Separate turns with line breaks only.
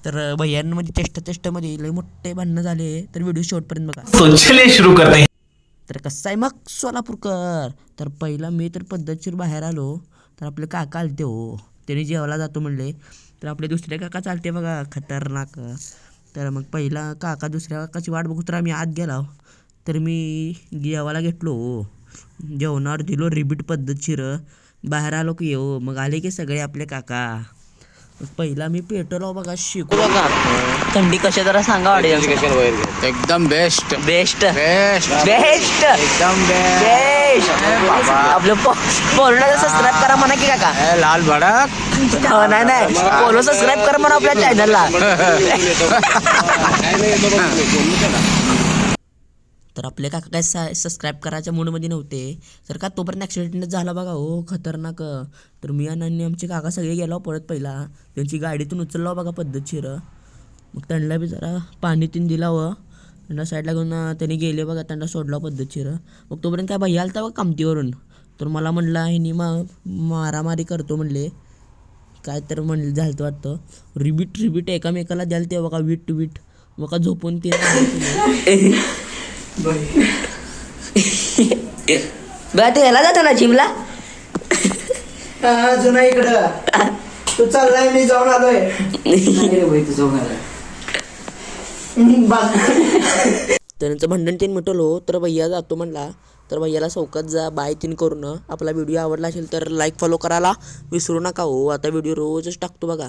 तर भैयांमध्ये टेस्टमध्ये लय मोठे भांडणं झाले, तर व्हिडिओ शेवटपर्यंत बघा.
तो चलिए शुरू करते हैं.
तर कसं आहे मग सोलापूरकर, तर पहिला मी तर पद्धतशीर बाहेर आलो, तर आपले काका आलते हो, त्याने जेवायला जातो म्हणले. तर आपले दुसरे काका चालते बघा खतरनाक. तर मग पहिला काका दुसऱ्या काकाची वाट बघू, तर आम्ही आत गेलो. तर मी जेवायला घेतलो हो, जेवणावर दिलो रिबीट पद्धतशीर. बाहेर आलो की हो, मग आले की सगळे आपले काका. पहिला मी पेटवलो बघा, शिकू बघा थंडी कशा जरा सांगा ऑडियन्स.
एकदम बेस्ट
बेस्ट
बेस्ट
बेस्ट
एकदम
बेस्ट. आपलं पोलोला सबस्क्राईब करा म्हणा की काका.
लाल भडक
नाही पोलो सबस्क्राईब करा म्हणा आपल्या चॅनलला. तर आपले काका काय सबस्क्राईब करायच्या मूडमध्ये नव्हते, तर का तोपर्यंत ॲक्सिडेंट झाला बघा हो खतरनाक. तर मी आणि आमचे काका सगळे गेलो पळत, पहिला त्यांची गाडीतून उचललो बघा पद्धतशीर. मग त्यांना बी जरा पाणी तीन दिला व त्यांना साईडला घेऊन त्यांनी गेले बघा, त्यांना सोडला पद्धतशीर. मग तोपर्यंत काय भैया आलता बघा कामतीवरून, तर मला म्हणला ह्यानी मारामारी करतो म्हणले, काय तर म्हणलं झालं वाटतं. रिबीट एकामेकाला द्याल ते बघा, वीट बघा झोपून ते. बघा तू ह्याला जातो ना जिमला.
जुना इकडं तू चाललाय, मी जाऊन आलोय.
त्यांचं भांडण तीन मिटवलो, तर भैया जातो म्हणला. तर भैयाला चौकात जा बाय तीन करून. आपला व्हिडिओ आवडला असेल तर लाईक फॉलो करायला विसरू नका हो. आता व्हिडिओ रोजच टाकतो बघा.